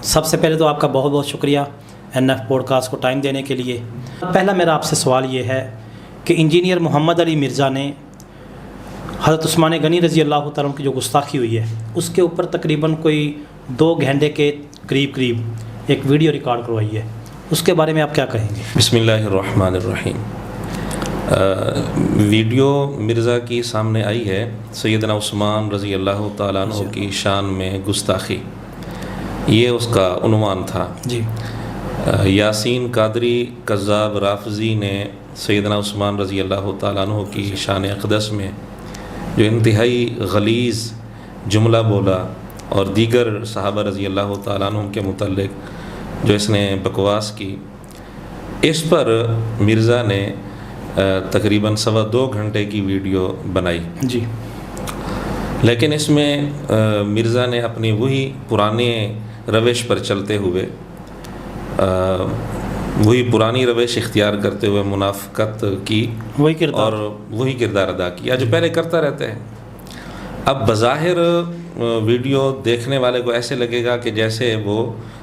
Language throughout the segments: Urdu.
سب سے پہلے تو آپ کا بہت بہت شکریہ NF پوڈ کاسٹ کو ٹائم دینے کے لیے۔ پہلا میرا آپ سے سوال یہ ہے کہ انجینئر محمد علی مرزا نے حضرت عثمان غنی رضی اللہ تعالیٰ عنہ کی جو گستاخی ہوئی ہے اس کے اوپر تقریباً کوئی 2 گھنٹے کے قریب ایک ویڈیو ریکارڈ کروائی ہے، اس کے بارے میں آپ کیا کہیں گے؟ بسم اللہ الرحمن الرحیم۔ ویڈیو مرزا کی سامنے آئی ہے سیدنا عثمان رضی اللہ تعالیٰ عنہ کی شان میں گستاخی، یہ اس کا عنوان تھا۔ جی۔ یاسین قادری کذاب رافضی نے سیدنا عثمان رضی اللہ تعالیٰ عنہ کی شان اقدس میں جو انتہائی غلیظ جملہ بولا اور دیگر صحابہ رضی اللہ تعالیٰ عنہ کے متعلق جو اس نے بکواس کی، اس پر مرزا نے تقریباً 2.25 گھنٹے کی ویڈیو بنائی۔ جی۔ لیکن اس میں مرزا نے اپنی وہی پرانے روش پر چلتے ہوئے وہی پرانی روش اختیار کرتے ہوئے منافقت کی اور وہی کردار ادا کیا جو پہلے کرتا رہتا ہے۔ اب بظاہر ویڈیو دیکھنے والے کو ایسے لگے گا کہ جیسے وہ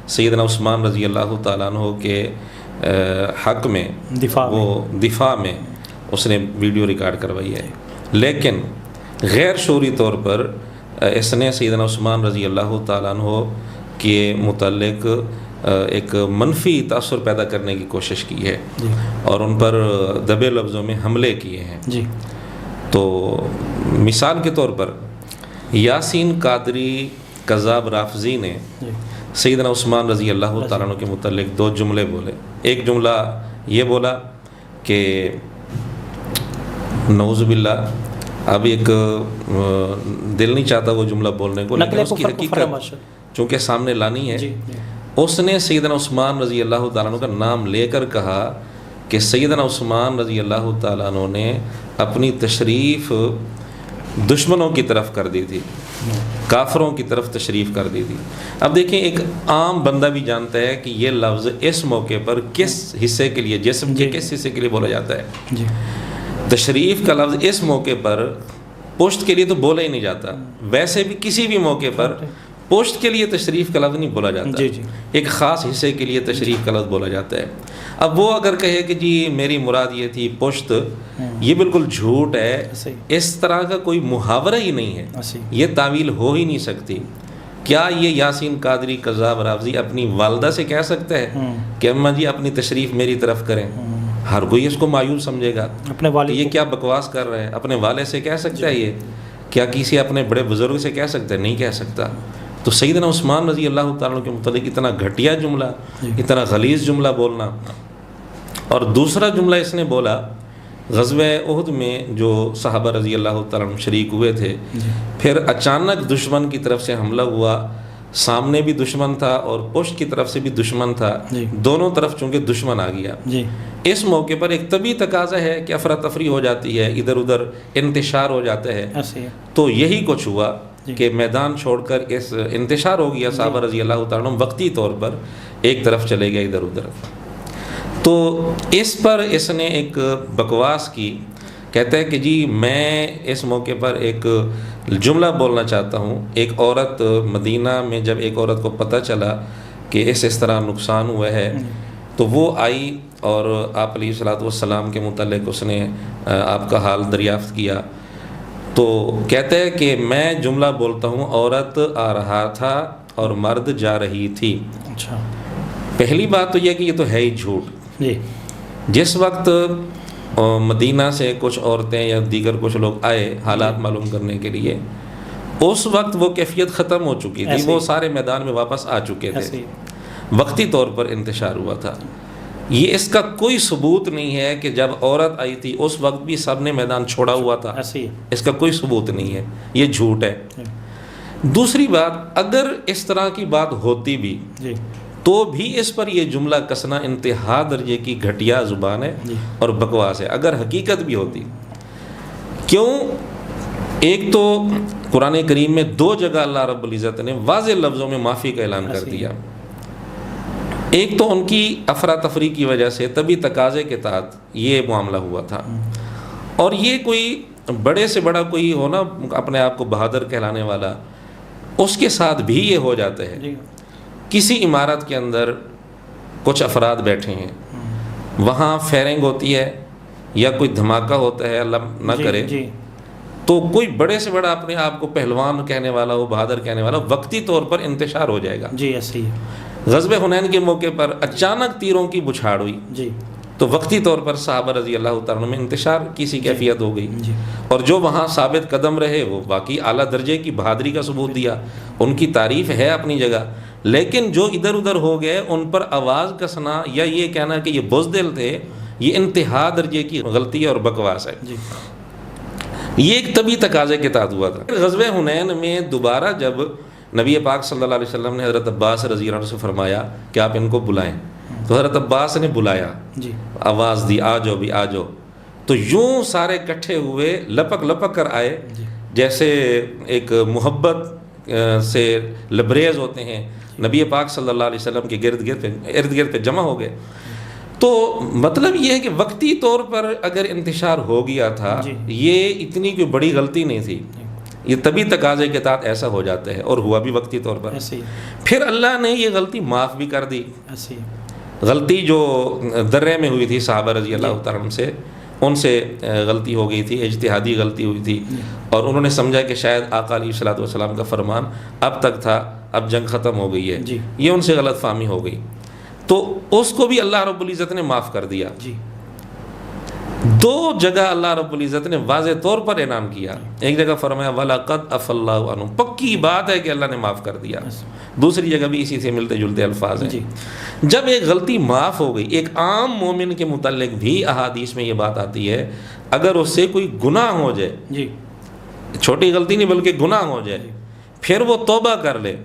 سیدنا عثمان رضی اللہ تعالیٰ عنہ کے حق میں دفاع میں اس نے ویڈیو ریکارڈ کروائی ہے، لیکن غیر شعوری طور پر اس نے سیدنا عثمان رضی اللہ تعالیٰ عنہ کے متعلق ایک منفی تاثر پیدا کرنے کی کوشش کی ہے اور ان پر دبے لفظوں میں حملے کیے ہیں۔ جی۔ تو مثال کے طور پر یاسین قادری کذاب رافضی نے سیدنا عثمان رضی اللہ تعالیٰ عنہ کے متعلق 2 جملے بولے۔ ایک جملہ یہ بولا کہ نعوذ باللہ، اب ایک دل نہیں چاہتا وہ جملہ بولنے کو، لیکن اس کی حقیقت چونکہ سامنے لانی ہے۔ اس نے سیدنا عثمان رضی اللہ تعالیٰ عنہ کا نام لے کر کہا کہ سیدنا عثمان رضی اللہ تعالیٰ عنہ نے اپنی تشریف دشمنوں کی طرف کر دی تھی، کافروں کی طرف تشریف کر دی تھی۔ اب دیکھیں، ایک عام بندہ بھی جانتا ہے کہ یہ لفظ اس موقع پر کس حصے کے لیے، جسم کے کس حصے کے لیے بولا جاتا ہے۔ تشریف کا لفظ اس موقع پر پشت کے لیے تو بولا ہی نہیں جاتا، ویسے بھی کسی بھی موقع پر پشت کے لیے تشریف کا لفظ نہیں بولا جاتا، ایک خاص حصے کے لیے تشریف کا لفظ بولا جاتا ہے۔ اب وہ اگر کہے کہ جی میری مراد یہ تھی پشت، یہ بالکل جھوٹ ہے، اس طرح کا کوئی محاورہ ہی نہیں ہے، یہ تعویل ہو ہی نہیں سکتی۔ کیا یہ یاسین قادری کذاب رافضی اپنی والدہ سے کہہ سکتا ہے کہ اماں جی اپنی تشریف میری طرف کریں؟ ہر کوئی اس کو مایوب سمجھے گا، یہ کیا بکواس کر رہے ہیں۔ اپنے والد سے کہہ سکتا ہے یہ؟ کیا کسی اپنے بڑے بزرگ سے کہہ سکتا ہے؟ نہیں کہہ سکتا۔ تو سیدنا عثمان رضی اللہ تعالیٰ کے متعلق اتنا گھٹیا جملہ، اتنا غلیظ جملہ بولنا۔ اور دوسرا جملہ اس نے بولا غزوہ احد میں جو صحابہ رضی اللہ تعالیٰ شریک ہوئے تھے، پھر اچانک دشمن کی طرف سے حملہ ہوا، سامنے بھی دشمن تھا اور پشت کی طرف سے بھی دشمن تھا، دونوں طرف چونکہ دشمن آ گیا۔ اس موقع پر ایک طبعی تقاضا ہے کہ افراتفری ہو جاتی ہے، ادھر ادھر انتشار ہو جاتا ہے۔ تو یہی کچھ ہوا کہ میدان چھوڑ کر اس انتشار ہو گیا، صحابہ رضی اللہ تعالیٰ وقتی طور پر ایک طرف چلے گئے ادھر ادھر۔ تو اس پر اس نے ایک بکواس کی، کہتا ہے کہ جی میں اس موقع پر ایک جملہ بولنا چاہتا ہوں۔ ایک عورت مدینہ میں جب ایک عورت کو پتہ چلا کہ اس طرح نقصان ہوا ہے تو وہ آئی اور آپ علیہ الصلوۃ والسلام کے متعلق اس نے آپ کا حال دریافت کیا۔ تو کہتا ہے کہ میں جملہ بولتا ہوں، عورت آ رہا تھا اور مرد جا رہی تھی۔ اچھا، پہلی بات تو یہ کہ یہ تو ہے ہی جھوٹ۔ جس وقت مدینہ سے کچھ عورتیں یا دیگر کچھ لوگ آئے حالات معلوم کرنے کے لیے، اس وقت وہ کیفیت ختم ہو چکی تھی، وہ سارے میدان میں واپس آ چکے تھے، وقتی طور پر انتشار ہوا تھا۔ یہ اس کا کوئی ثبوت نہیں ہے کہ جب عورت آئی تھی اس وقت بھی سب نے میدان چھوڑا ہوا تھا، اس کا کوئی ثبوت نہیں ہے، یہ جھوٹ ہے۔ دوسری بات، اگر اس طرح کی بات ہوتی بھی تو بھی اس پر یہ جملہ کسنا انتہا درجے کی گھٹیا زبان ہے اور بکواس ہے۔ اگر حقیقت بھی ہوتی، کیوں؟ ایک تو قرآن کریم میں 2 جگہ اللہ رب العزت نے واضح لفظوں میں معافی کا اعلان کر دیا۔ ایک تو ان کی افراتفری کی وجہ سے طبی تقاضے کے تحت یہ معاملہ ہوا تھا، اور یہ کوئی بڑے سے بڑا کوئی ہو نا اپنے آپ کو بہادر کہلانے والا، اس کے ساتھ بھی یہ ہو جاتا ہے۔ کسی عمارت کے اندر کچھ افراد بیٹھے ہیں، وہاں فائرنگ ہوتی ہے یا کوئی دھماکہ ہوتا ہے، اللہ نہ کرے، تو کوئی بڑے سے بڑا اپنے آپ کو پہلوان کہنے والا ہو، بہادر کہنے والا، وقتی طور پر انتشار ہو جائے گا۔ جی ایسے ہی غزوہ حنین کے موقع پر اچانک تیروں کی بچھاڑ ہوئی، جی، تو وقتی طور پر صحابہ رضی اللہ تعالیٰ عنہ میں انتشار کی سی کیفیت ہو گئی، اور جو وہاں ثابت قدم رہے وہ باقی اعلیٰ درجے کی بہادری کا ثبوت دیا، ان کی تعریف ہے اپنی جگہ، لیکن جو ادھر ادھر ہو گئے ان پر آواز کسنا یا یہ کہنا کہ یہ بزدل تھے، یہ انتہا درجے کی غلطی اور بکواس ہے۔ یہ ایک طبی تقاضے کے تحت ہوا تھا۔ غزوہ حنین میں دوبارہ جب نبی پاک صلی اللہ علیہ وسلم نے حضرت عباس رضی اللہ عنہ سے فرمایا کہ آپ ان کو بلائیں، تو حضرت عباس نے بلایا، آواز دی، آ جاؤ بھی آ جاؤ، تو یوں سارے کٹھے ہوئے، لپک لپک کر آئے، جیسے ایک محبت سے لبریز ہوتے ہیں، نبی پاک صلی اللہ علیہ وسلم کے ارد گرد پہ جمع ہو گئے۔ تو مطلب یہ ہے کہ وقتی طور پر اگر انتشار ہو گیا تھا، یہ اتنی کوئی بڑی غلطی نہیں تھی، یہ طبی تقاضے کے تحت ایسا ہو جاتا ہے، اور ہوا بھی وقتی طور پر۔ پھر اللہ نے یہ غلطی معاف بھی کر دی۔ غلطی جو درے میں ہوئی تھی صحابہ رضی اللہ تعالیٰ عنہ سے، ان سے غلطی ہو گئی تھی، اجتہادی غلطی ہوئی تھی، اور انہوں نے سمجھا کہ شاید آقا علیہ الصلوۃ والسلام کا فرمان اب تک تھا، اب جنگ ختم ہو گئی ہے، یہ ان سے غلط فہمی ہو گئی، تو اس کو بھی اللہ رب العزت نے معاف کر دیا۔ دو جگہ اللہ رب العزت نے واضح طور پر اعلان کیا، ایک جگہ فرمایا وَلَقَدْ عَفَا اللَّهُ عَنْهُمْ، پکی بات ہے کہ اللہ نے معاف کر دیا، دوسری جگہ بھی اسی سے ملتے جلتے الفاظ ہیں۔ جب ایک غلطی معاف ہو گئی، ایک عام مومن کے متعلق بھی احادیث میں یہ بات آتی ہے، اگر اس سے کوئی گناہ ہو جائے، چھوٹی غلطی نہیں بلکہ گناہ ہو جائے، پھر وہ توبہ کر لے،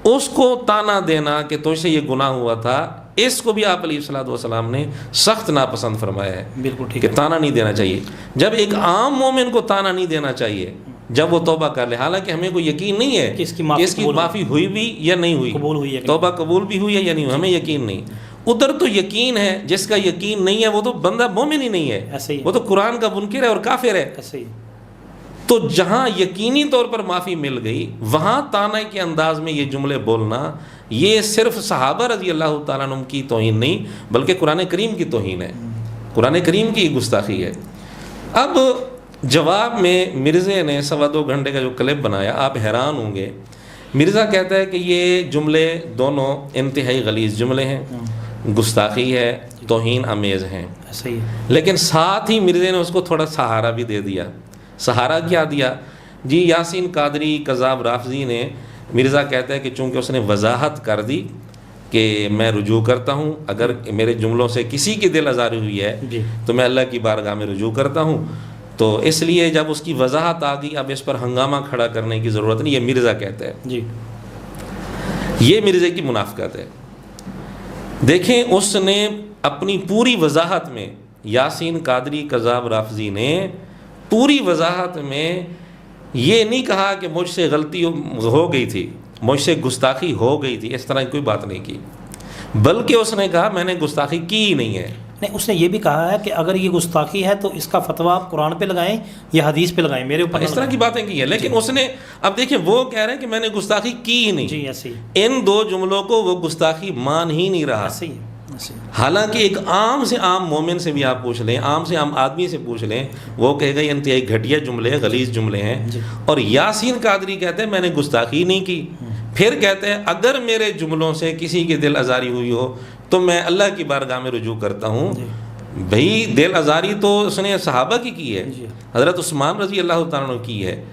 اس کو تانا دینا کہ تجھ سے یہ گناہ ہوا تھا، اس کو بھی آپ علیہ الصلوۃ والسلام نے سخت ناپسند فرمایا ہے، بالکل ٹھیک، کہ تانا نہیں دینا چاہیے۔ جب ایک عام مومن کو تانا نہیں دینا چاہیے جب وہ توبہ کر لے، حالانکہ ہمیں کوئی یقین نہیں ہے کہ اس کی معافی ہوئی بھی یا نہیں ہوئی، توبہ قبول بھی ہوئی ہے یا نہیں ہوئی، ہمیں یقین نہیں۔ ادھر تو یقین ہے، جس کا یقین نہیں ہے وہ تو بندہ مومن ہی نہیں ہے، وہ تو قرآن کا منکر ہے اور کافر ہے۔ تو جہاں یقینی طور پر معافی مل گئی، وہاں تانے کے انداز میں یہ جملے بولنا، یہ صرف صحابہ رضی اللہ تعالیٰ عنہ کی توہین نہیں بلکہ قرآن کریم کی توہین ہے، قرآن کریم کی گستاخی ہے۔ اب جواب میں مرزے نے 2.25 گھنٹے کا جو کلپ بنایا، آپ حیران ہوں گے۔ مرزا کہتا ہے کہ یہ جملے دونوں انتہائی غلیظ جملے ہیں، گستاخی ہے، توہین آمیز ہیں، لیکن ساتھ ہی مرزے نے اس کو تھوڑا سہارا بھی دے دیا۔ سہارا کیا دیا؟ جی یاسین قادری کذاب رافضی نے، مرزا کہتا ہے کہ چونکہ اس نے وضاحت کر دی کہ میں رجوع کرتا ہوں، اگر میرے جملوں سے کسی کی دل آزاری ہوئی ہے تو میں اللہ کی بارگاہ میں رجوع کرتا ہوں، تو اس لیے جب اس کی وضاحت آ گئی اب اس پر ہنگامہ کھڑا کرنے کی ضرورت نہیں، یہ مرزا کہتا ہے۔ یہ مرزے کی منافقت ہے۔ دیکھیں اس نے اپنی پوری وضاحت میں، یاسین قادری کذاب رافضی نے پوری وضاحت میں یہ نہیں کہا کہ مجھ سے غلطی ہو گئی تھی، مجھ سے گستاخی ہو گئی تھی، اس طرح کی کوئی بات نہیں کی، بلکہ اس نے کہا میں نے گستاخی کی ہی نہیں ہے۔ نہیں، اس نے یہ بھی کہا ہے کہ اگر یہ گستاخی ہے تو اس کا فتویٰ آپ قرآن پہ لگائیں یا حدیث پہ لگائیں، میرے اوپر اس طرح کی باتیں کی ہیں، لیکن اس نے، اب دیکھیں وہ کہہ رہے ہیں کہ میں نے گستاخی کی ہی نہیں، جی ایسے ہی ان دو جملوں کو وہ گستاخی مان ہی نہیں رہا۔ حالانکہ ایک عام سے عام مومن سے بھی آپ پوچھ لیں، عام سے عام آدمی سے پوچھ لیں، وہ کہے گا یہ انتہائی گھٹیا جملے، غلیظ جملے ہیں، اور یاسین قادری کہتے ہیں میں نے گستاخی نہیں کی، پھر کہتے ہیں اگر میرے جملوں سے کسی کی دل آزاری ہوئی ہو تو میں اللہ کی بارگاہ میں رجوع کرتا ہوں۔ بھئی دل آزاری تو اس نے صحابہ کی ہے، حضرت عثمان رضی اللہ تعالیٰ عنہ کی ہے،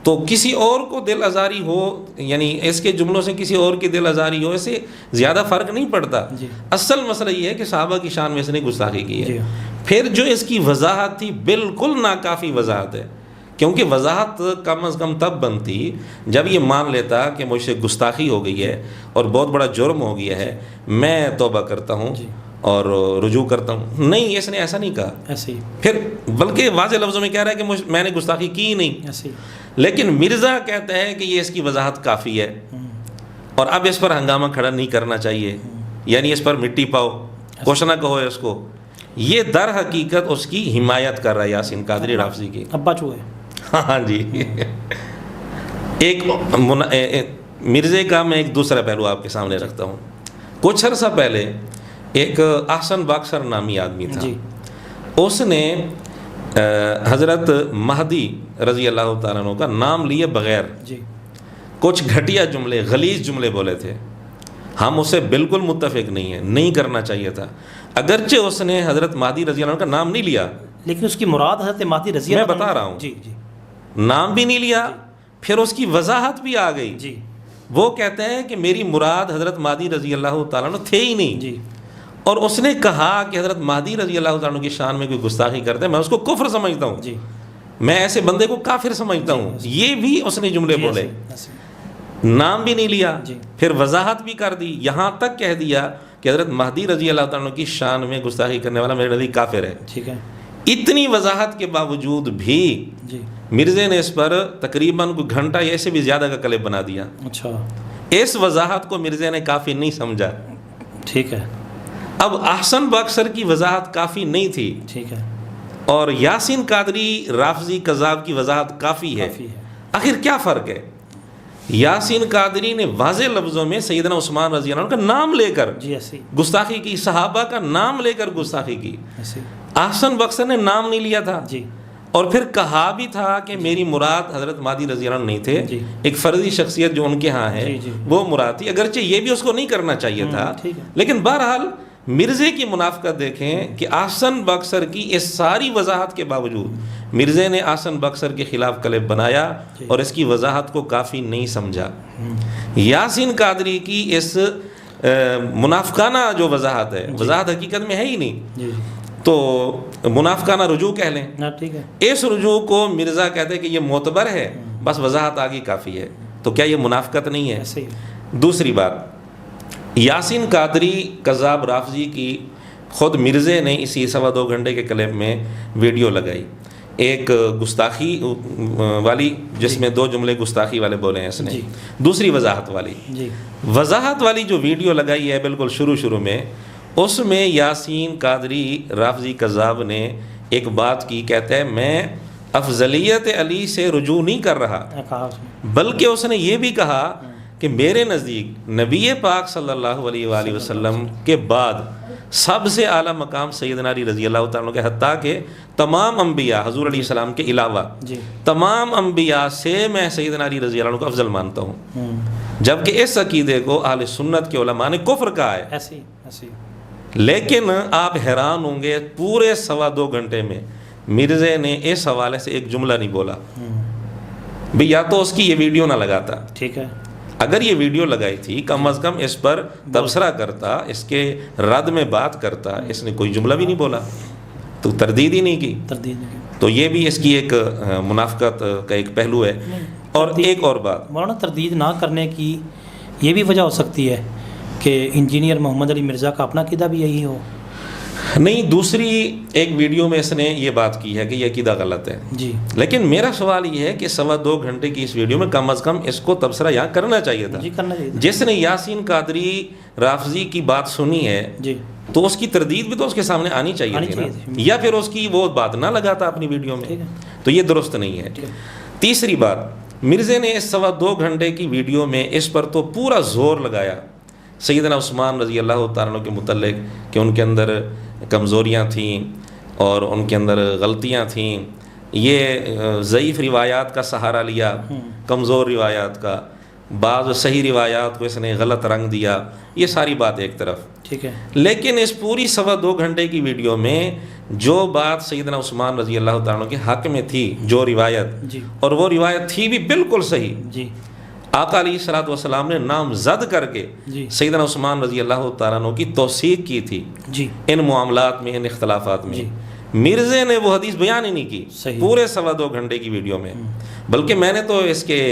تو کسی اور کو دل آزاری ہو، یعنی اس کے جملوں سے کسی اور کی دل آزاری ہو، اسے زیادہ فرق نہیں پڑتا۔ اصل مسئلہ یہ ہے کہ صحابہ کی شان میں اس نے گستاخی کی ہے۔ پھر جو اس کی وضاحت تھی بالکل ناکافی وضاحت ہے، کیونکہ وضاحت کم از کم تب بنتی جب یہ مان لیتا کہ مجھ سے گستاخی ہو گئی ہے اور بہت بڑا جرم ہو گیا ہے، میں توبہ کرتا ہوں اور رجوع کرتا ہوں۔ نہیں، اس نے ایسا نہیں کہا، ایسے ہی پھر بلکہ واضح لفظوں میں کہہ رہا ہے کہ میں نے گستاخی کی نہیں، ایسے ہی۔ لیکن مرزا کہتا ہے کہ یہ اس کی وضاحت کافی ہے اور اب اس پر ہنگامہ کھڑا نہیں کرنا چاہیے، یعنی اس پر مٹی پاؤ، کچھ نہ کہو اس کو۔ یہ در حقیقت اس کی حمایت کر رہا ہے یاسین قادری رافضی کی۔ ابا چوہے، ہاں جی۔ ایک مرزے کا میں ایک دوسرا پہلو آپ کے سامنے رکھتا ہوں. کچھ عرصہ پہلے ایک احسن باکسر نامی آدمی تھا, اس نے حضرت مہدی رضی اللہ تعالیٰ عنہ کا نام لیے بغیر کچھ گھٹیا جملے, غلیظ جملے بولے تھے. ہم اسے بالکل متفق نہیں ہیں, نہیں کرنا چاہیے تھا. اگرچہ اس نے حضرت مہدی رضی اللہ عنہ کا نام نہیں لیا, لیکن اس کی مراد حضرت مہدی رضی اللہ عنہ, میں بتا رہا ہوں, نام بھی نہیں لیا, پھر اس کی وضاحت بھی آ گئی. وہ کہتے ہیں کہ میری مراد حضرت مہدی رضی اللہ تعالیٰ عنہ تھے ہی نہیں, اور اس نے کہا کہ حضرت مہدی رضی اللہ تعالیٰ عنہ کی شان میں کوئی گستاخی کرتے ہیں, میں اس کو کفر سمجھتا ہوں, میں ایسے بندے کو کافر سمجھتا ہوں. یہ بھی اس نے جملے بولے, نام بھی نہیں لیا, پھر وضاحت بھی کر دی, یہاں تک کہہ دیا کہ حضرت مہدی رضی اللہ تعالیٰ عنہ کی شان میں گستاخی کرنے والا میرے نزدیک کافر ہے. ٹھیک ہے. اتنی وضاحت کے باوجود بھی مرزے نے اس پر تقریباً کوئی گھنٹہ یا اسے بھی زیادہ کا کلپ بنا دیا. اچھا. اس وضاحت کو مرزے نے کافی نہیں سمجھا. ٹھیک ہے. اب احسن باکسر کی وضاحت کافی نہیں تھی, ٹھیک ہے, اور یاسین قادری رافضی کذاب کی وضاحت کافی ہے. آخر کیا فرق ہے؟ یاسین قادری نے واضح لفظوں میں سیدنا عثمان رضی اللہ عنہ کا نام لے کر گستاخی کی, صحابہ کا نام لے کر گستاخی کی. احسن باکسر نے نام نہیں لیا تھا, اور پھر کہا بھی تھا کہ میری مراد حضرت مہدی رضی اللہ عنہ نہیں تھے, ایک فردی شخصیت جو ان کے ہاں ہے وہ مراد تھی. اگرچہ یہ بھی اس کو نہیں کرنا چاہیے تھا, لیکن بہرحال مرزے کی منافقت دیکھیں کہ احسن باکسر کی اس ساری وضاحت کے باوجود مرزے نے احسن باکسر کے خلاف کلپ بنایا اور اس کی وضاحت کو کافی نہیں سمجھا. یاسین قادری کی اس منافقانہ جو وضاحت ہے, وضاحت حقیقت میں ہے ہی نہیں, تو منافقانہ رجوع کہہ لیں. اس رجوع کو مرزا کہتے ہیں کہ یہ معتبر ہے, بس وضاحت آگی کافی ہے. تو کیا یہ منافقت نہیں ہے؟ دوسری بات, یاسین قادری کذاب رافضی کی خود مرزے نے اسی 2.25 گھنٹے کے کلپ میں ویڈیو لگائی, ایک گستاخی والی جس میں 2 جملے گستاخی والے بولے ہیں اس نے, دوسری وضاحت والی. وضاحت والی جو ویڈیو لگائی ہے بالکل شروع میں, اس میں یاسین قادری رافضی کذاب نے ایک بات کی, کہتا ہے میں افضلیت علی سے رجوع نہیں کر رہا, بلکہ اس نے یہ بھی کہا کہ میرے نزدیک نبی پاک صلی اللہ علیہ وآلہ وسلم کے بعد سب سے اعلیٰ مقام سیدنا علی رضی اللہ تعالیٰ کے, حتیٰ کہ تمام انبیاء حضور علیہ السلام کے علاوہ تمام انبیاء سے میں سیدنا علی رضی اللہ عنہ کو افضل مانتا ہوں. جبکہ اس عقیدے کو اہل سنت کے علماء نے کفر کہا ہے. لیکن آپ حیران ہوں گے, پورے 2.25 گھنٹے میں مرزے نے اس حوالے سے ایک جملہ نہیں بولا. بھی یا تو اس کی یہ ویڈیو نہ لگاتا, ٹھیک ہے, اگر یہ ویڈیو لگائی تھی کم از کم اس پر تبصرہ کرتا, اس کے رد میں بات کرتا. اس نے کوئی جملہ بھی نہیں بولا, تو تردید ہی نہیں کی. تو یہ بھی اس کی ایک منافقت کا ایک پہلو ہے. اور ایک اور بات, مولانا تردید نہ کرنے کی یہ بھی وجہ ہو سکتی ہے کہ انجینئر محمد علی مرزا کا اپنا عقیدہ بھی یہی ہو. نہیں, دوسری ایک ویڈیو میں اس نے یہ بات کی ہے کہ یہ عقیدہ غلط ہے. لیکن میرا سوال یہ ہے کہ 2.25 گھنٹے کی اس ویڈیو میں کم از کم اس کو تبصرہ یہاں کرنا چاہیے تھا. جس نے یاسین قادری رافضی کی بات سنی ہے تو اس کی تردید بھی تو اس کے سامنے آنی چاہیے تھی نا, یا پھر اس کی وہ بات نہ لگاتا اپنی ویڈیو میں, تو یہ درست نہیں ہے. تیسری بات, مرزے نے اس 2.25 گھنٹے کی ویڈیو میں اس پر تو پورا زور لگایا سیدنا عثمان رضی اللہ تعالیٰ عنہ کے متعلق کہ ان کے اندر کمزوریاں تھیں اور ان کے اندر غلطیاں تھیں. یہ ضعیف روایات کا سہارا لیا, کمزور روایات کا, بعض صحیح روایات کو اس نے غلط رنگ دیا. یہ ساری بات ایک طرف, ٹھیک ہے, لیکن اس پوری 2.25 گھنٹے کی ویڈیو میں جو بات سیدنا عثمان رضی اللہ تعالیٰ عنہ کے حق میں تھی, جو روایت, اور وہ روایت تھی بھی بالکل صحیح. آقا علیہ الصلوۃ والسلام نے نام زد کر کے سیدنا عثمان رضی اللہ تعالیٰ عنہ کی توثیق کی تھی ان معاملات میں, ان اختلافات میں. مرزے نے وہ حدیث بیان ہی نہیں کی پورے 2.25 گھنٹے کی ویڈیو میں. بلکہ میں نے تو اس کے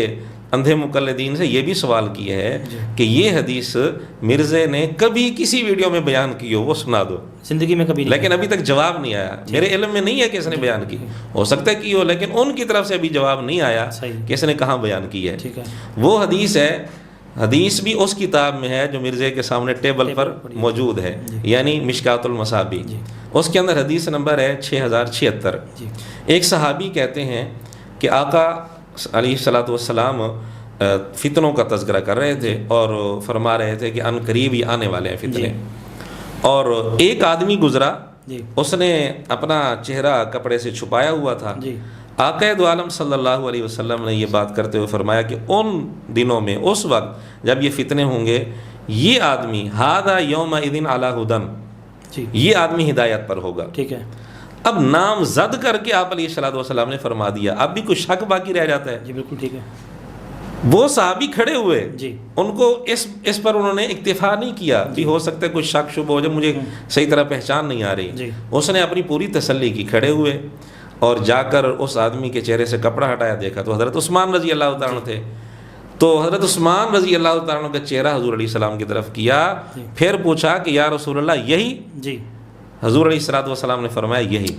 اندھے مقلدین سے یہ بھی سوال کیا ہے کہ یہ حدیث مرزے نے کبھی کسی ویڈیو میں بیان کی ہو, وہ سنا دو. زندگی میں کبھی, لیکن ابھی تک جواب نہیں آیا. میرے علم میں نہیں ہے کہ اس نے بیان کی, ہو سکتا ہے کی ہو, لیکن ان کی طرف سے ابھی جواب نہیں آیا کہ اس نے کہاں بیان کی ہے. وہ حدیث ہے, حدیث بھی اس کتاب میں ہے جو مرزے کے سامنے ٹیبل پر موجود ہے, یعنی مشکات المصابیح. اس کے اندر حدیث نمبر ہے 6076. ایک صحابی کہتے ہیں کہ آقا علیہ الصلوۃ والسلام فتنوں کا تذکرہ کر رہے تھے اور فرما رہے تھے کہ ان قریب ہی آنے والے ہیں فتنے. اور ایک آدمی گزرا, اس نے اپنا چہرہ کپڑے سے چھپایا ہوا تھا. آقا دو عالم صلی اللہ علیہ وسلم نے یہ بات کرتے ہوئے فرمایا کہ ان دنوں میں, اس وقت جب یہ فتنے ہوں گے, یہ آدمی ھذا یومئذ علی ھدی, یہ آدمی ہدایت پر ہوگا. ٹھیک ہے. اب نام زد کر کے آپ علیہ الصلوۃ والسلام نے فرما دیا, اب بھی کچھ شک باقی رہ جاتا ہے. جی بالکل ٹھیک ہے. وہ صحابی کھڑے ہوئے, جی ان کو اس پر انہوں نے اکتفا نہیں کیا بھی ہو سکتا ہے کچھ شک شبہ ہو جائے, مجھے صحیح طرح پہچان نہیں آ رہی. اس نے اپنی پوری تسلی کی, کھڑے ہوئے اور جا کر اس آدمی کے چہرے سے کپڑا ہٹایا, دیکھا تو حضرت عثمان رضی اللہ تعالیٰ عنہ تھے. تو حضرت عثمان رضی اللہ تعالیٰ عنہ کا چہرہ حضور علیہ السلام کی طرف کیا, پھر پوچھا کہ یا رسول اللہ یہی؟ جی. حضور علیہ الصلوۃ والسلام نے فرمایا یہی.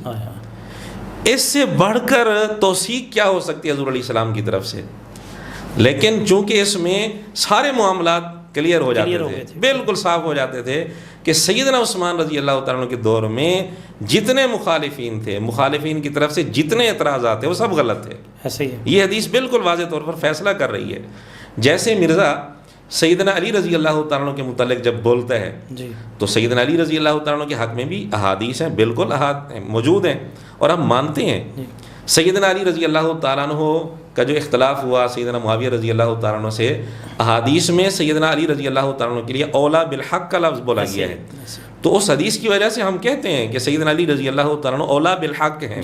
اس سے بڑھ کر توثیق کیا ہو سکتی ہے حضور علیہ السلام کی طرف سے؟ لیکن چونکہ اس میں سارے معاملات کلیئر ہو جاتے تھے, بالکل صاف ہو جاتے تھے کہ سیدنا عثمان رضی اللہ تعالیٰ عنہ کے دور میں جتنے مخالفین تھے, مخالفین کی طرف سے جتنے اعتراضات تھے وہ سب غلط تھے. ایسے ہی ہے. یہ حدیث بالکل واضح طور پر فیصلہ کر رہی ہے. جیسے مرزا سیدنا علی رضی اللہ تعالیٰ عنہ کے متعلق جب بولتا ہے تو سیدنا علی رضی اللہ تعالیٰ عنہ کے حق میں بھی احادیث ہیں, بالکل موجود ہیں اور ہم مانتے ہیں. سیدنا علی رضی اللہ تعالیٰ عنہ کا جو اختلاف ہوا سیدنا معاویہ رضی اللہ تعالیٰ عنہ سے, احادیث میں سیدنا علی رضی اللہ تعالیٰ عنہ کے لیے اولا بالحق کا لفظ بولا گیا ہے. تو اس حدیث کی وجہ سے ہم کہتے ہیں کہ سیدنا علی رضی اللہ تعالیٰ عنہ اولا بالحق ہیں.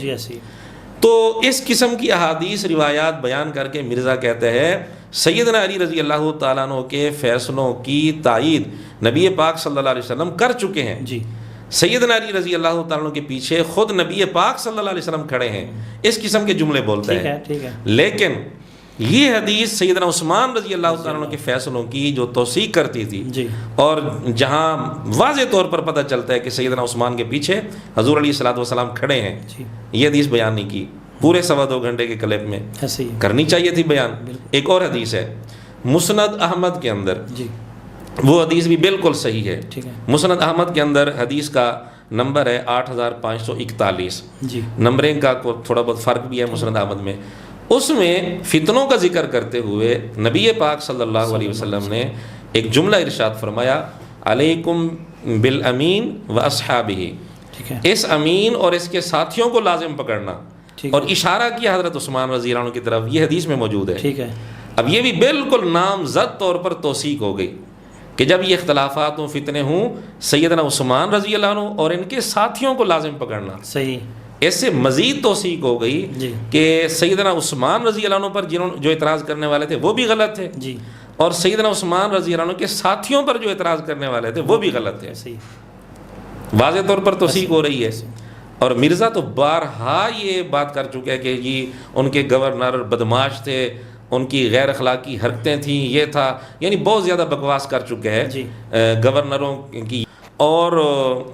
تو اس قسم کی احادیث روایات بیان کر کے مرزا کہتا ہے سیدنا علی رضی اللہ تعالیٰ عنہ کے فیصلوں کی تائید نبی پاک صلی اللہ علیہ وسلم کر چکے ہیں. سیدنا علی رضی اللہ تعالیٰ عنہ کے پیچھے خود نبی پاک صلی اللہ علیہ وسلم کھڑے ہیں. اس قسم کے جملے بولتا ہے. لیکن یہ حدیث سیدنا عثمان رضی اللہ تعالیٰ عنہ کے فیصلوں کی جو توثیق کرتی تھی, اور جہاں واضح طور پر پتہ چلتا ہے کہ سیدنا عثمان کے پیچھے حضور علیہ الصلوۃ والسلام کھڑے ہیں, یہ حدیث بیان نہیں کی پورے 2.25 گھنٹے کے کلپ میں. کرنی چاہیے تھی بیان. ایک اور حدیث ہے مسند احمد کے اندر, وہ حدیث بھی بالکل صحیح ہے. مسند احمد کے اندر حدیث کا نمبر ہے 8541. نمبرنگ کا تھوڑا بہت فرق بھی ہے مسند احمد میں. اس میں فتنوں کا ذکر کرتے ہوئے نبی پاک صلی اللہ علیہ وسلم نے ایک جملہ ارشاد فرمایا علیکم بالامین و اصحابہ, اس امین اور اس کے ساتھیوں کو لازم پکڑنا, اور اشارہ کیا حضرت عثمان رضی اللہ عنہ کی طرف. یہ حدیث میں موجود ہے. اب یہ بھی بالکل نامزد طور پر توثیق ہو گئی کہ جب یہ اختلافات ہوں, فتنے ہوں, سیدنا عثمان رضی اللہ عنہ اور ان کے ساتھیوں کو لازم پکڑنا. صحیح. اس سے مزید توثیق ہو گئی کہ سیدنا عثمان رضی اللہ عنہ پر جو اعتراض کرنے والے تھے وہ بھی غلط تھے, اور سیدنا عثمان رضی اللہ عنہ کے ساتھیوں پر جو اعتراض کرنے والے تھے وہ بھی غلط تھے. واضح طور پر توثیق ہو رہی ہے. اور مرزا تو بارہا یہ بات کر چکے ہیں کہ جی ان کے گورنر بدماش تھے, ان کی غیر اخلاقی حرکتیں تھیں, یہ تھا, یعنی بہت زیادہ بکواس کر چکے ہیں گورنروں کی. اور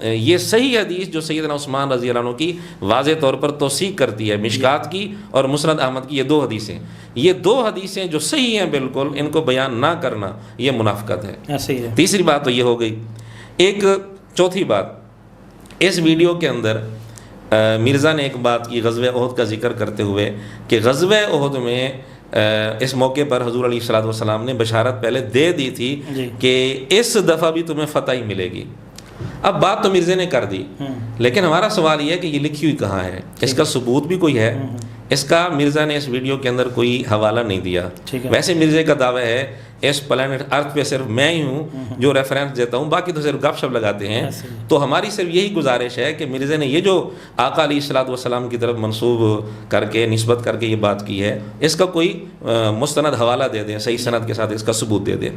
یہ صحیح حدیث جو سیدنا عثمان رضی اللہ عنہ کی واضح طور پر توثیق کرتی ہے, مشکات کی اور مسند احمد کی, یہ 2 حدیثیں, یہ 2 حدیثیں جو صحیح ہیں بالکل, ان کو بیان نہ کرنا یہ منافقت ہے. تیسری بات تو یہ ہو گئی. ایک چوتھی بات, اس ویڈیو کے اندر مرزا نے ایک بات کی غزوہ احد کا ذکر کرتے ہوئے کہ غزوہ احد میں اس موقع پر حضور علیہ الصلوۃ والسلام نے بشارت پہلے دے دی تھی کہ اس دفعہ بھی تمہیں فتح ہی ملے گی. اب بات تو مرزا نے کر دی, لیکن ہمارا سوال یہ ہے کہ یہ لکھی ہوئی کہاں ہے, اس کا ثبوت بھی کوئی ہے؟ اس کا مرزا نے اس ویڈیو کے اندر کوئی حوالہ نہیں دیا. ویسے مرزا کا دعویٰ ہے اس پلانٹ ارتھ پہ صرف میں ہی ہوں جو ریفرنس دیتا ہوں, باقی تو صرف گپ شپ لگاتے ہیں. تو ہماری صرف یہی گزارش ہے کہ مرزا نے یہ جو آقا علیہ الصلوۃ والسلام کی طرف منسوب کر کے نسبت کر کے یہ بات کی ہے, اس کا کوئی مستند حوالہ دے دیں, صحیح سند کے ساتھ اس کا ثبوت دے دیں.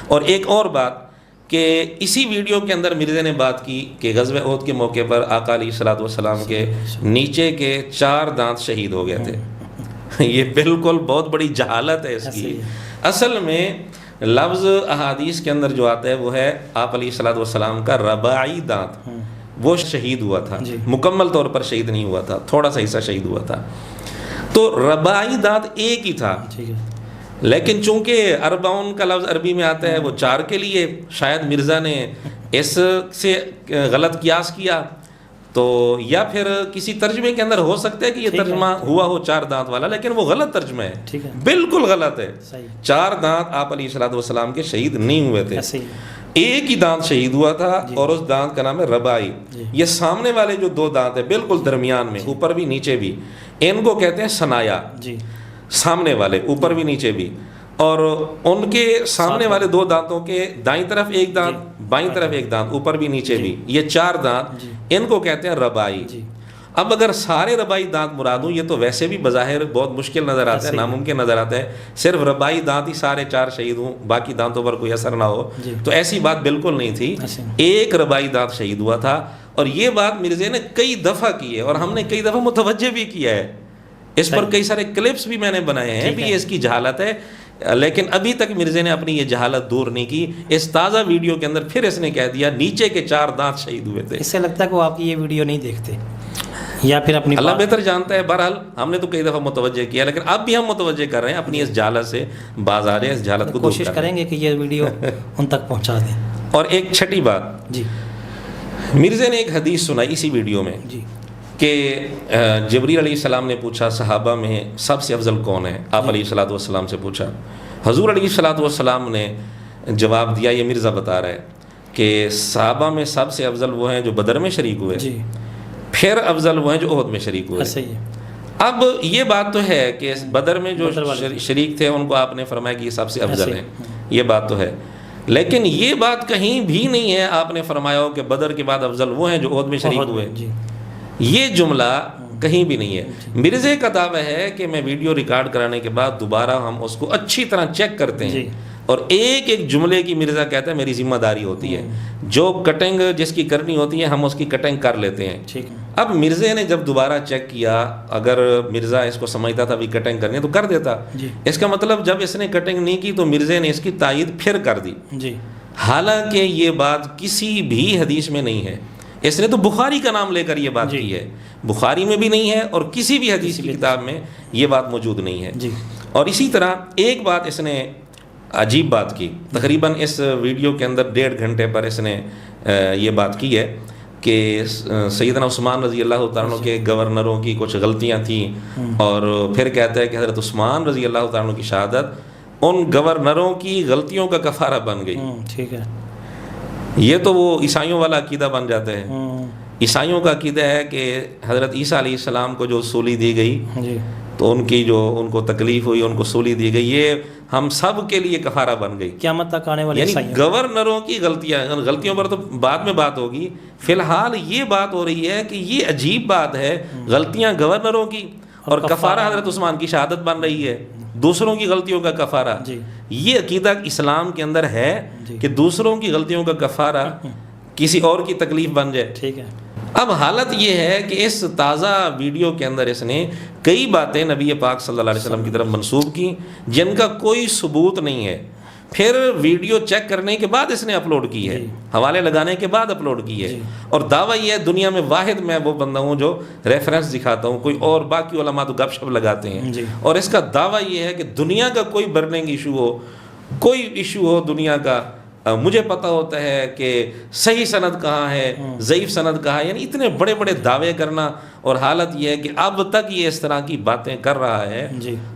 اور ایک اور بات کہ اسی ویڈیو کے اندر مرزا نے بات کی کہ غزوہ احد کے موقع پر آقا علیہ الصلوۃ والسلام کے نیچے کے 4 دانت شہید ہو گئے تھے. یہ بالکل بہت بڑی جہالت ہے اس کی. اصل میں لفظ احادیث کے اندر جو آتا ہے وہ ہے آپ علیہ الصلوۃ والسلام کا رباعی دانت, وہ شہید ہوا تھا, مکمل طور پر شہید نہیں ہوا تھا, تھوڑا سا حصہ شہید ہوا تھا. تو رباعی دانت ایک ہی تھا, لیکن چونکہ 40 کا لفظ عربی میں آتا ہے وہ 4 کے لیے, شاید مرزا نے اس سے غلط قیاس کیا تو یا پھر کسی ترجمے کے اندر ہو سکتا ہے کہ یہ ترجمہ ہوا ہو 4 دانت والا، لیکن وہ غلط ترجمہ ہے، بالکل غلط ہے۔ 4 دانت آپ علیہ الصلوۃ والسلام کے شہید نہیں ہوئے تھے، ایک ہی دانت شہید ہوا تھا اور اس دانت کا نام ہے ربائی۔ یہ سامنے والے جو 2 دانت ہیں بالکل درمیان میں، اوپر بھی نیچے بھی، ان کو کہتے ہیں ثنایا، سامنے والے اوپر بھی نیچے بھی، اور ان کے سامنے والے 2 دانتوں کے دائیں طرف ایک دانت، بائیں طرف ایک دانت، اوپر بھی نیچے بھی، یہ 4 دانت، ان کو کہتے ہیں ربائی۔ اب اگر سارے ربائی دانت مراد ہوں، یہ تو ویسے بھی بظاہر بہت مشکل نظر آتا ہے، ناممکن نظر آتا ہے، صرف ربائی دانت ہی سارے 4 شہید ہوں، باقی دانتوں پر کوئی اثر نہ ہو، تو ایسی بات بالکل نہیں تھی، ایک ربائی دانت شہید ہوا تھا۔ اور یہ بات مرزا نے کئی دفعہ کی ہے، اور ہم نے کئی دفعہ متوجہ بھی کیا ہے، اس پر کئی سارے کلپس بھی میں نے بنائے ہیں بھی، اس کی جہالت ہے، لیکن ابھی تک مرزا نے اپنی یہ جہالت دور نہیں کی۔ اس تازہ ویڈیو کے اندر پھر اس نے کہہ دیا نیچے کے 4 دانت شہید ہوئے تھے۔ اس سے لگتا ہے کہ وہ آپ کی یہ ویڈیو نہیں دیکھتے یا پھر اپنی، اللہ بہتر جانتا ہے۔ بہرحال ہم نے تو کئی دفعہ متوجہ کیا، لیکن اب بھی ہم متوجہ کر رہے ہیں، اپنی اس جہالت سے باز آ رہے ہیں، اس جہالت کو کوشش کریں گے کہ یہ ویڈیو ان تک پہنچا دیں۔ اور ایک چھٹی بات، مرزا نے ایک حدیث سنائی اسی ویڈیو میں کہ جبریل علیہ السلام نے پوچھا صحابہ میں سب سے افضل کون ہے، آپ علیہ الصلوۃ والسلام سے پوچھا، حضور علیہ الصلوۃ والسلام نے جواب دیا، یہ مرزا بتا رہا ہے کہ صحابہ میں سب سے افضل وہ ہیں جو بدر میں شریک ہوئے، پھر افضل وہ ہیں جو احد میں شریک ہوئے۔ اب یہ بات تو ہے کہ بدر میں جو شریک تھے ان کو آپ نے فرمایا کہ یہ سب سے افضل ہیں، یہ بات تو ہے، لیکن یہ بات کہیں بھی نہیں ہے آپ نے فرمایا ہو کہ بدر کے بعد افضل وہ ہیں جو احد میں شریک ہوئے، یہ جملہ کہیں بھی نہیں ہے۔ مرزا کا دعویٰ ہے کہ میں ویڈیو ریکارڈ کرانے کے بعد دوبارہ ہم اس کو اچھی طرح چیک کرتے ہیں، اور ایک ایک جملے کی مرزا کہتا ہے میری ذمہ داری ہوتی ہے، جو کٹنگ جس کی کرنی ہوتی ہے ہم اس کی کٹنگ کر لیتے ہیں۔ اب مرزا نے جب دوبارہ چیک کیا، اگر مرزا اس کو سمجھتا تھا بھی کٹنگ کرنی ہے تو کر دیتا، اس کا مطلب جب اس نے کٹنگ نہیں کی تو مرزا نے اس کی تائید پھر کر دی، حالانکہ یہ بات کسی بھی حدیث میں نہیں ہے۔ اس نے تو بخاری کا نام لے کر یہ بات کی ہے، بخاری میں بھی نہیں ہے اور کسی بھی حدیث کی کتاب میں یہ بات موجود نہیں ہے۔ اور اسی طرح ایک بات اس نے عجیب بات کی، تقریباً اس ویڈیو کے اندر 1.5 گھنٹے پر اس نے یہ بات کی ہے کہ سیدنا عثمان رضی اللہ تعالیٰ عنہ کے گورنروں کی کچھ غلطیاں تھیں، اور پھر کہتا ہے کہ حضرت عثمان رضی اللہ تعالیٰ عنہ کی شہادت ان گورنروں کی غلطیوں کا کفارہ بن گئی۔ ٹھیک ہے، یہ تو وہ عیسائیوں والا عقیدہ بن جاتا ہے۔ عیسائیوں کا عقیدہ ہے کہ حضرت عیسیٰ علیہ السلام کو جو سولی دی گئی تو ان کی جو ان کو تکلیف ہوئی، ان کو سولی دی گئی، یہ ہم سب کے لیے کفارہ بن گئی قیامت تک آنے والے، یعنی گورنروں کی غلطیوں پر تو بعد میں بات ہوگی، فی الحال یہ بات ہو رہی ہے کہ یہ عجیب بات ہے، غلطیاں گورنروں کی اور کفارہ حضرت عثمان کی شہادت بن رہی ہے، دوسروں کی غلطیوں کا کفارہ۔ یہ عقیدہ اسلام کے اندر ہے کہ دوسروں کی غلطیوں کا کفارہ کسی اور کی تکلیف بن جائے۔ ٹھیک ہے، اب حالت یہ ہے کہ اس تازہ ویڈیو کے اندر اس نے کئی باتیں نبی پاک صلی اللہ علیہ وسلم کی طرف منسوب کی جن کا کوئی ثبوت نہیں ہے، پھر ویڈیو چیک کرنے کے بعد اس نے اپلوڈ کی ہے، حوالے لگانے کے بعد اپلوڈ کی ہے، اور دعویٰ یہ ہے دنیا میں واحد میں وہ بندہ ہوں جو ریفرنس دکھاتا ہوں، کوئی اور باقی علماء تو گپ شپ لگاتے ہیں، اور اس کا دعویٰ یہ ہے کہ دنیا کا کوئی برننگ ایشو ہو، کوئی ایشو ہو دنیا کا، مجھے پتہ ہوتا ہے کہ صحیح سند کہاں ہے، ضعیف سند کہاں ہے، یعنی اتنے بڑے بڑے دعوے کرنا، اور حالت یہ ہے کہ اب تک یہ اس طرح کی باتیں کر رہا ہے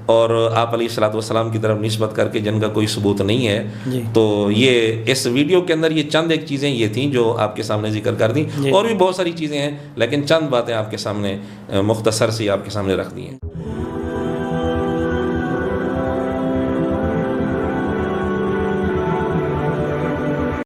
اور آپ علیہ الصلوۃ والسلام کی طرف نسبت کر کے جن کا کوئی ثبوت نہیں ہے۔ تو یہ اس ویڈیو کے اندر یہ چند ایک چیزیں یہ تھیں جو آپ کے سامنے ذکر کر دیں، اور بھی بہت ساری چیزیں ہیں لیکن چند باتیں آپ کے سامنے مختصر سی آپ کے سامنے رکھ دی ہیں۔